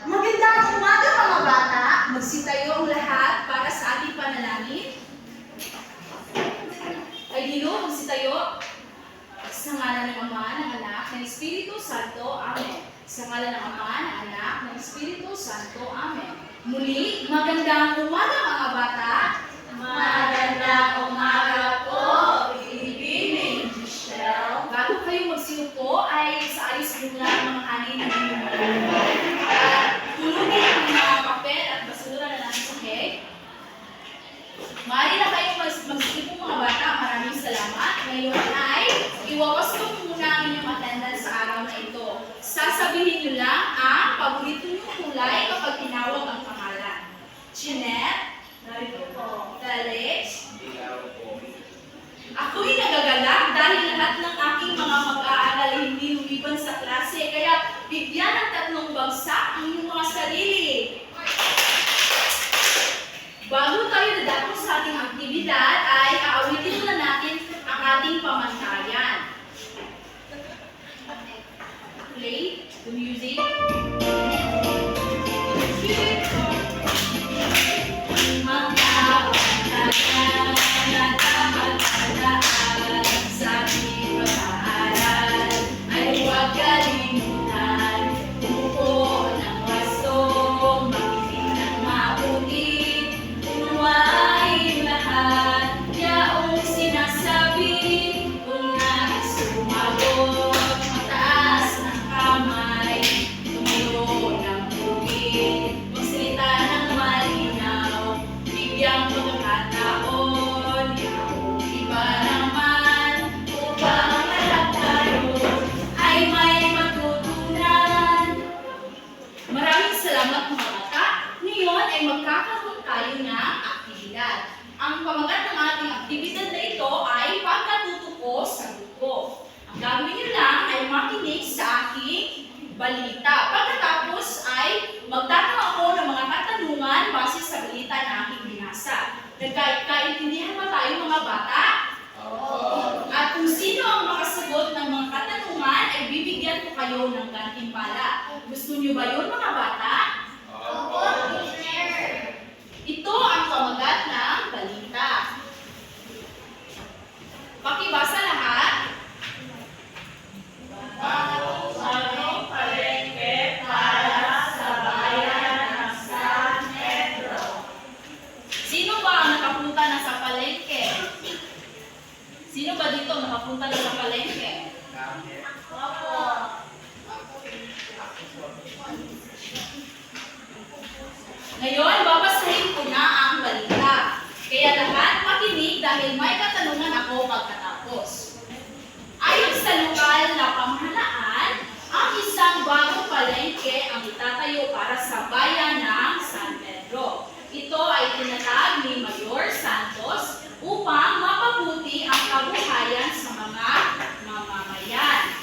Magandang umaga mga bata! Magsitayo ang lahat para sa ating panalangin. Ay dilo, magsitayo. Sa ngalan ng Ama, ng Anak, ng Espiritu Santo. Amen. Sa ngalan ng Ama, ng Anak, ng Espiritu Santo. Amen. Muli, magandang umaga mga bata. Magandang umaga po, Bibining Michelle. Bago kayo magsiupo, ay sa ayos muna ang mga kanin ng inyong mga at tulungin ang mga papel at basura na nasa sahig. Maaari na kayo magsiupo mga bata. Maraming salamat. Ngayon ay iwawasto muna ang inyong attendance sa araw na ito. Sasabihin nyo lang ang paborito nyong kulay kapag tinawag ang pangalan. Jeanette, Narito po. Felix, ako'y nagagalak dahil lahat ng aking mga mag-aaral ay hindi lumiban sa klase, kaya bigyan ng 3 bagsak ang inyong mga sarili. Bago tayo dadako sa ating aktibidad, ay aawitin muna natin ang ating pamantayan. Play the music. Magkakaroon tayo ng aktibidad. Ang pamagat ng ating aktibidad na ito ay pagkatutuko sa grupo. Ang gagawin niyo lang ay makinig sa aking balita. Pagkatapos ay magtatanong ako ng mga katanungan base sa balita na aking binasa. Nagkaintindihan ba tayo mga bata? At kung sino ang makasagot ng mga katanungan ay bibigyan ko kayo ng gantimpala. Gusto niyo ba yun mga bata? Ito ang pamagat ng balita. Pakibasa lahat. Bagong palengke para sa bayan ng San Pedro. Sino ba ang nakapunta na sa palengke? Sino ba dito nakapunta na sa palengke? Opo. Ngayon, babasahin ko na ang balita. Kaya lahat makinig dahil may katanungan ako pagkatapos. Ayon sa lokal na pamahalaan, ang isang bagong palengke ang itatayo para sa bayan ng San Pedro. Ito ay tinatag ni Mayor Santos upang mapabuti ang kabuhayan sa mga mamamayan.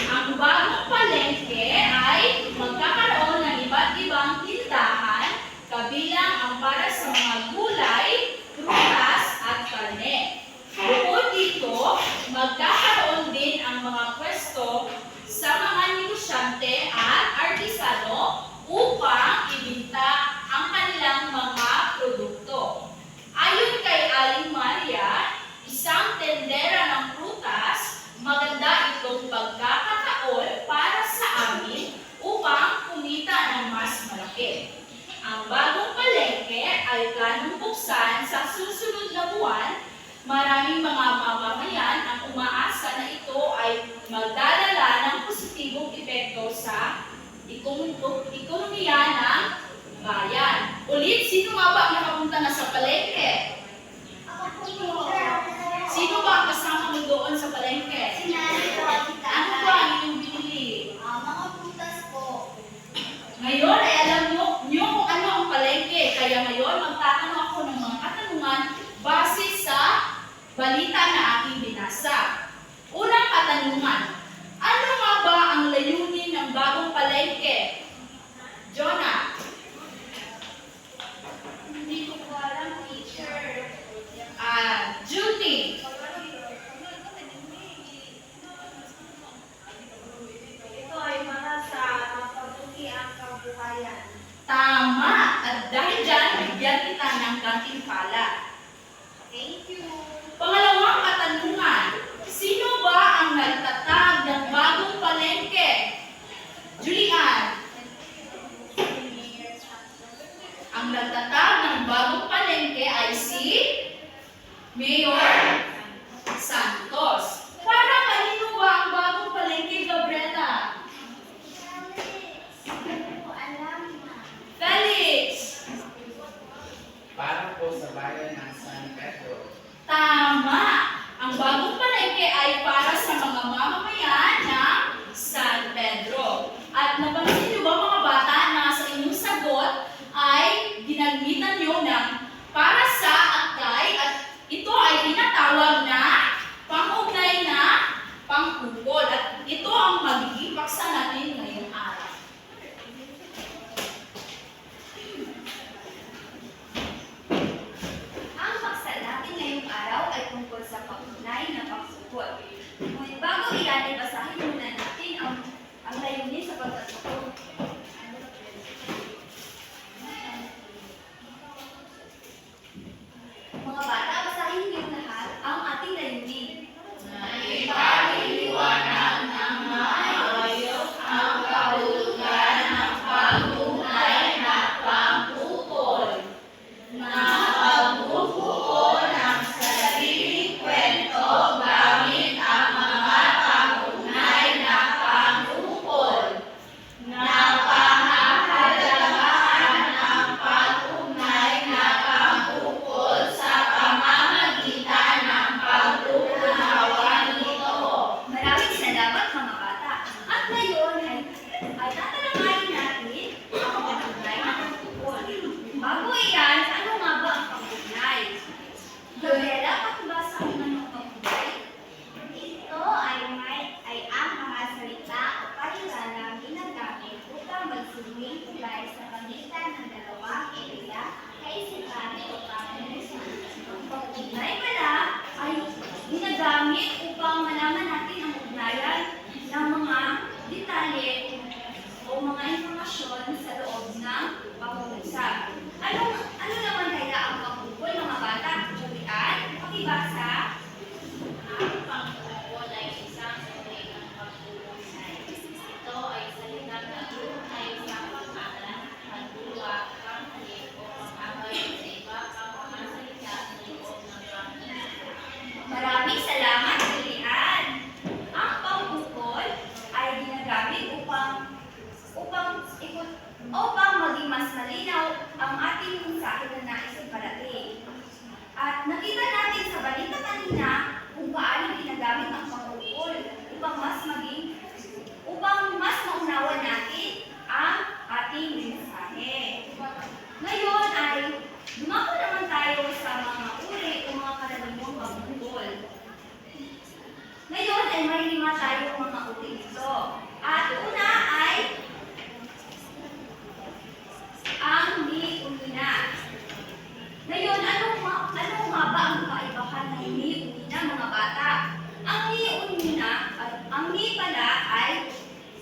Ang bagong palengke ay magkakaroon ng iba't ibang tindahan, kabilang ang para sa mga gulay, prutas at karne. Bukod dito, magkakaroon din ang mga pwesto sa mga negosyante at artisano upang ibinta ang kanilang mga produkto. Ayon kay Aling Maria, isang tendera ng prutas, maganda itong pagkakataon para sa amin upang kumita ng mas malaki. Ang bagong palengke ay planong buksan sa susunod na buwan. Maraming mga mamamayan ang umaasa na ito ay magdadala ng positibong epekto sa ekonomiya ng bayan. Ulit, sino nga ba ang nakapunta na sa palengke? Ako po, teacher. Sino ba ang kasama mo doon sa palengke? Sinali po, tita. Ano ba ang inyong binili? Mga prutas po. Ngayon ay alam nyo kung ano ang palengke. Kaya ngayon magtatanong ako ng mga katanungan base sa balita na aking binasa. Unang katanungan, ano nga ba ang layunin ng bagong palengke? Jonah? Hindi ko po alam, teacher. Judy?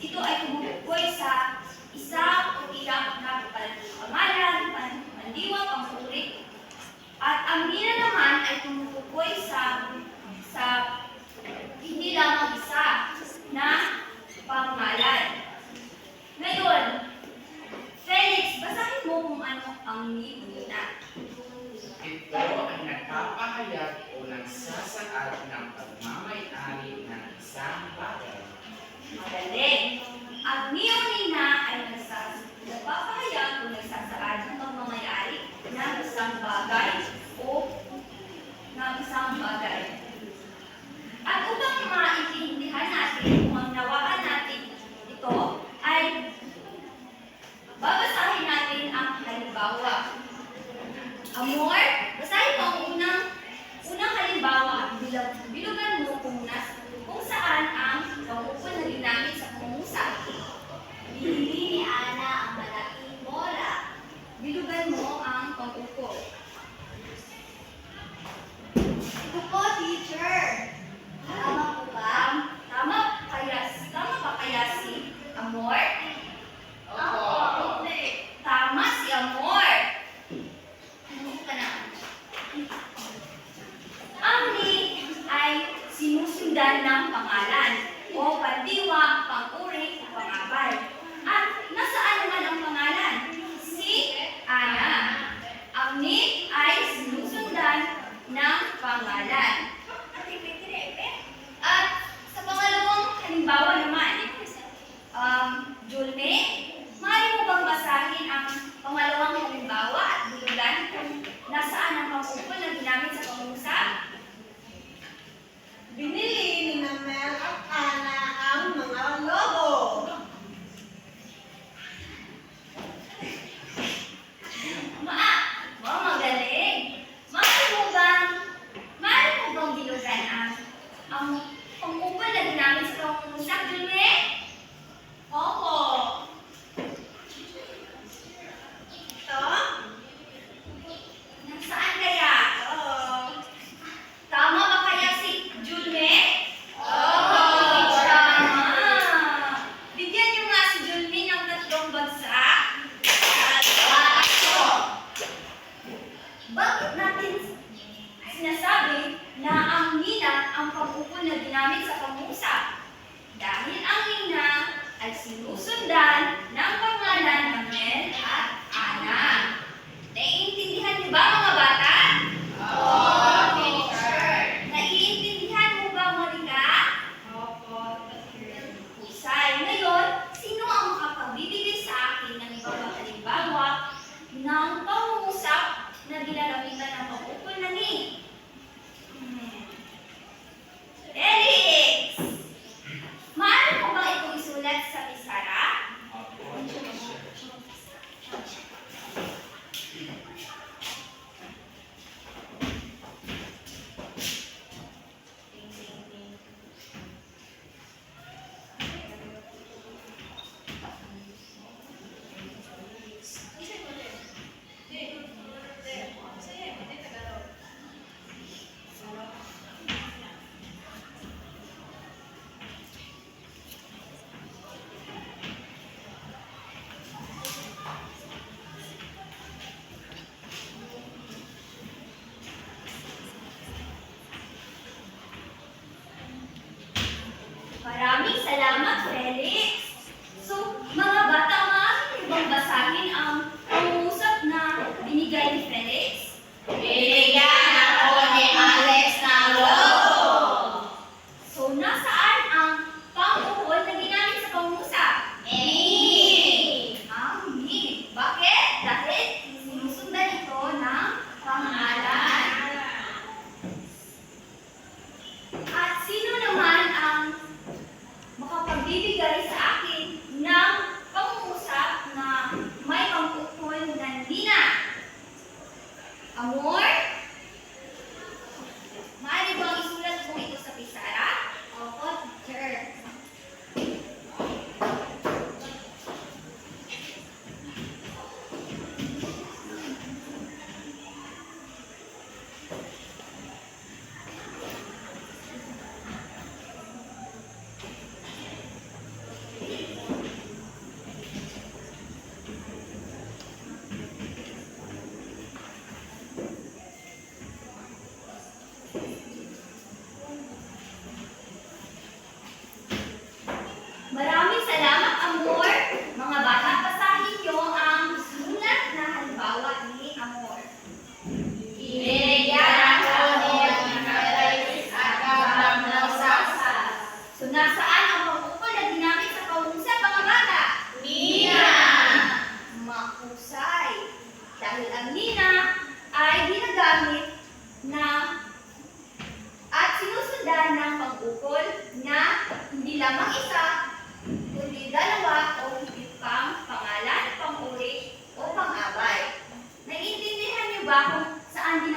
ito ay tumutukoy sa isa o ilang na pangalan, pandiwa, panguri. At ang Nina naman ay tumutukoy sa hindi lamang isa na pangalan. Ngayon, Felix, basahin mo kung ano ang Nina. Ito ay nagpapahayag o nagsasaad ng pagmamay-ari ng isang bagay. Magaling. Ang Nina ay nagpapahayag o nagsasaad ng pagmamayari ng isang bagay o ng isang bagay. At upang maintindihan natin kung ang nawakan natin ito, ay babasahin natin ang halimbawa. Amor, basahin mo ang unang halimbawa at bilugan mo kung saan ang pangukol na ginamit sa pangungusap. Binili ni Ana ang malaking bola. Bilugan mo ang pangukol. Ito po, teacher. Tama po ba? Tama ba kaya si Amor? Opo. Tama si Amor. Ano ka na? Ang ni ay sinusundan ng pangalan o pandiwa, panguri, pangabay. At nasaan naman ang pangalan? Si Ana. Ang ni ay sinusundan ng pangalan. At sa pangalawang halimbawa naman, Julme, maaari mo bang basahin ang pangalawang halimbawa at bilugan kung nasaan ang pangukol na ginamit sa pangungusap? Binili ni Mel at Ana ang mga logo. Magaling. Maaari mo bang bilugan ang pangukol na ginamit sa pangungusap, Julme? Opo. Ito? Nasaan kaya? Tama ba kaya si Julme? Tama. Bigyan niyo nga si Julme ng 3 bagsak. Bakit natin sinasabi na ang Nina ang pangukol na ginamit sa pangungusap? Dahil ang Nina ay sinusundan ng pangalan ng Mel at Ana. Naiintindihan niyo ba, mga bata? Naiintindihan mo ba, Monica? Husay. Ngayon, sino ang makapagbibigay sa akin ng ibang halimbawa ng pangungusap na ginagamitan ng pangukol na ni? Felix! Maaari mo bang ito isulat sa pisara? Maraming salamat, Felix. So, mga bata, maaari niyo bang basahin ang pangungusap na binigay ni Felix? Binigyan ako ni Alex ng logo. So, nasaan ang pangukol na ginamit sa pangungusap? Ang ni. Bakit? Dahil sinusundan ito ng pangalan. At sino naman ang makapagbibigay sa akin ng pangungusap na may pangukol na Nina? Amor? Maaari bang isulat mo ito sa pisara? Opo, teacher.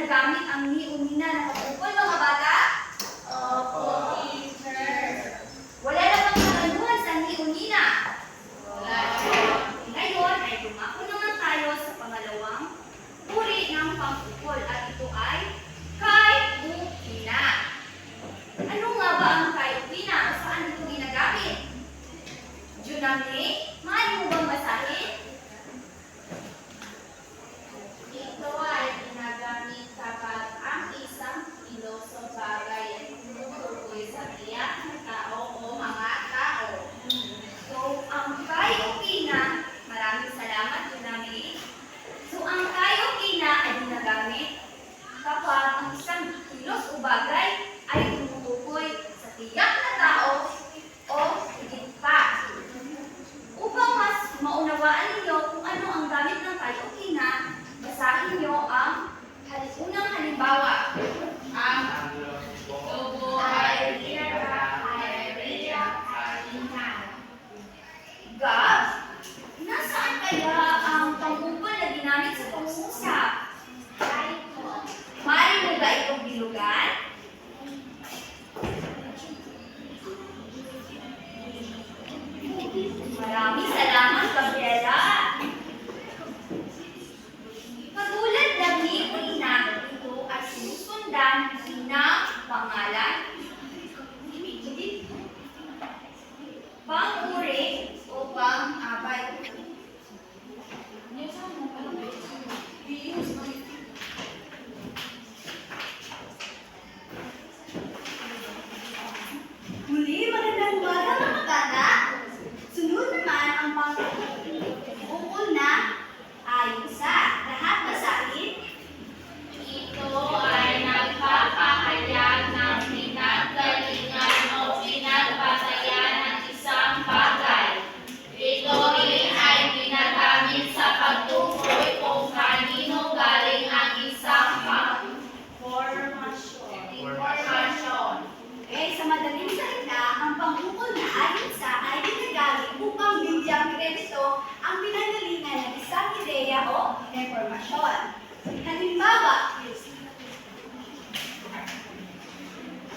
ginagamit ang ni-unina na pag-ukol, mga bata? Opo, teacher. Wala na bang kaganuhan sa ni-unina? Wala. Ngayon ay dumako naman tayo sa pangalawang uri ng pang-ukol at ito ay kay-ukina. Ano nga ba ang kay-ukina o saan ito ginagamit? Junami, maaari mo bang basahin? Ito ay ginagamit kapag ang isang piloso bagay ay tumutukoy sa tiyak ng tao o mga tao. So, ang kay-ukina, maraming salamat, Junami. So, ang kay-ukina ay ginagamit kapag ang isang kilos o bagay ay tumutukoy sa tiyak na tao o higit pa. Upang mas maunawaan ninyo kung ano ang gamit ng kay-ukina, basahin niyo ang unang halimbawa. Ang Ang tubo ay ginagawa Gab, nasaan kaya ang pangukol na ginamit sa pangungusap? Maaari mo ba itong bilugan? Maraming salamat, Gabriela. Katulad ng ni-una, ito ay sinusundan ng pangalan, pang-uri o pang-abay. Muli, magandang umaga mga bata. Sunod naman ang pang-ukol na ayon sa lahat basahin. ito ay nagpapahayag ng pinaggalingan o pinagbatayan ng isang bagay. Ito rin ay ginagamit sa pagtukoy kung kanino galing ang isang impormasyon. Sa madaling salita, ang pang-ukol na ayon sa ay ginagamit upang bigyang kredito ang pinanggalingan ng isang ideya o impormasyon.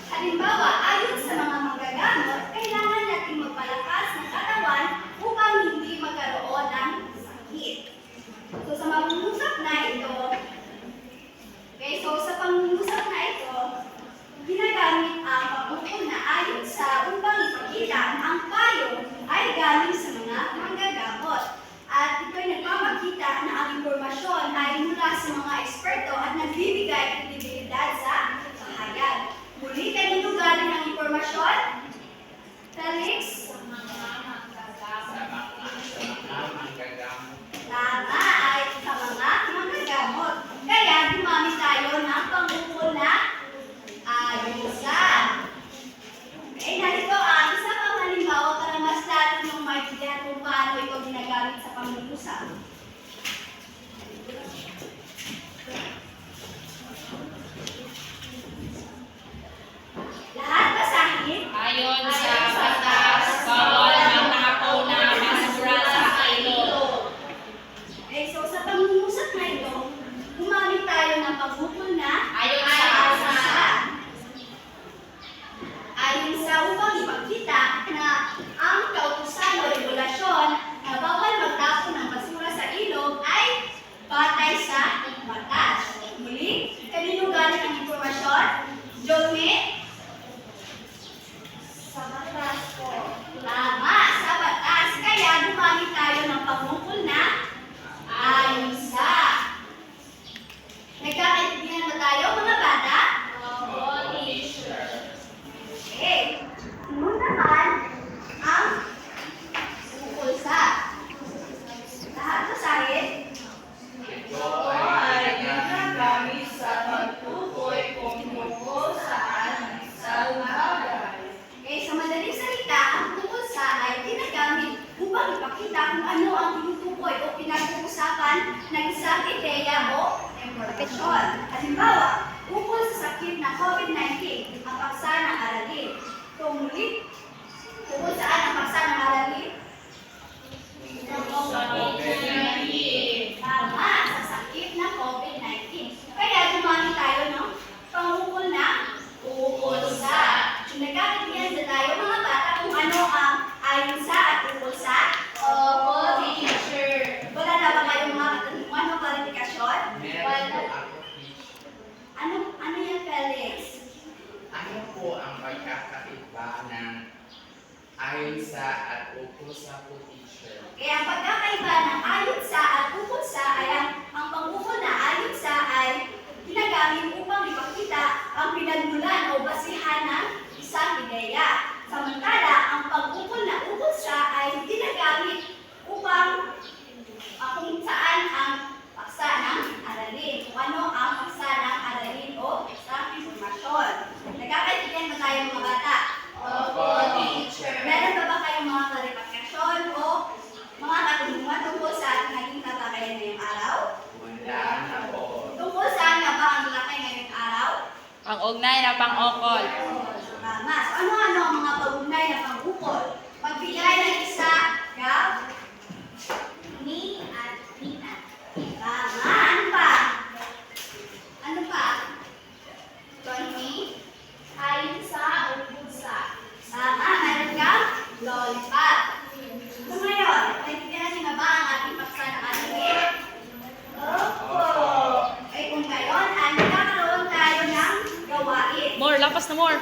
Halimbawa, ayon sa mga manggagamot, kailangan natin magpalakas ng katawan upang hindi magkaroon ng sakit. So sa pangungusap na ito, ginagamit ang pag-ukol na ayon sa upang ipakita na ang payo ay galing sa mga manggagamot. At ito'y nagpapakita na ang impormasyon ay mula sa mga eksperto at nagbibigay kredibilidad sa pahayag. Muli, kanino galing ang impormasyon? Felix? sa mga manggagamot. Tama ay sa mga manggagamot. Kaya gumamit tayo ng pang-ukol na ayon sa. Okay, narito ang isa pang halimbawa para mas lalo niyong maintindihan kung paano ito ginagamit sa pangungusap. Lahat basahin. Ayon sa batas, bawal magtapon ng basura sa ilog. Okay, so sa pangungusap na ito, gumamit tayo ng pag-ukol na Ayon sa. ayon sa upang ipakita na ang kautusan o regulasyon na bawal magtapon ng basura sa ilog ay batay sa batas. Muli, kanino galing ang impormasyon? Jome? Sa batas po. Tama, sa batas. Kaya gumamit tayo ng pangungkol na ayon sa. Nagkakaintindihan ba tayo, mga bata? Opo, teacher. Okay. Sunod naman ang ukol sa. Lahat basahin. Ito ay ginagamit sa pagtukoy kung tungkol saan isang bagay. Okay, sa madaling salita, ang ukol sa ay ginagamit upang ipakita kung ano ang tinutukoy o pinag-uusapan ng isang ideya o impormasyon. Halimbawa, ukol sa sakit ng COVID-19, ang paksa ng aralin. So, muli, ukol saan ang paksa ng aralin? Tama, sa sakit ng COVID-19. Kaya gumamit tayo Opo sa po, teacher. Kaya ang pagkakaiba ng ayon sa at ukol sa ay ang pang-ukol na ayon sa ay ginagamit upang ipakita ang pinagmulan o basihan ng isang ideya. Samantala, ang pag-ukol na ukol sa ay ginagamit upang kung saan ang paksa ng aralin. Kung ano ang paksa ng aralin o sa informasyon. Nagkakaintindihan ba tayo mga bata? Opo, teacher. Meron ba kayong mga klarifikasyon o mga katanungan tungkol sa ating naging talakayan ngayong araw? Wala na po. Tungkol saan nga ba ang talakay ngayong araw? Ang ugnay na pang-okol. Tama. So, ano-ano ang mga pag-ugnay na pang-ukol? Magbigay ng isa, Gab, ni at Nina. Tama. Ano pa? Ano pa? Tony? Ayon sa o pusa. Tama. Meron kang lollipop. So ngayon, naintindihan niyo na ba ang ating paksa ng aralin? Opo. Kung ngayon, ay nagkakaroon tayo ng gawain. More, lapas na more.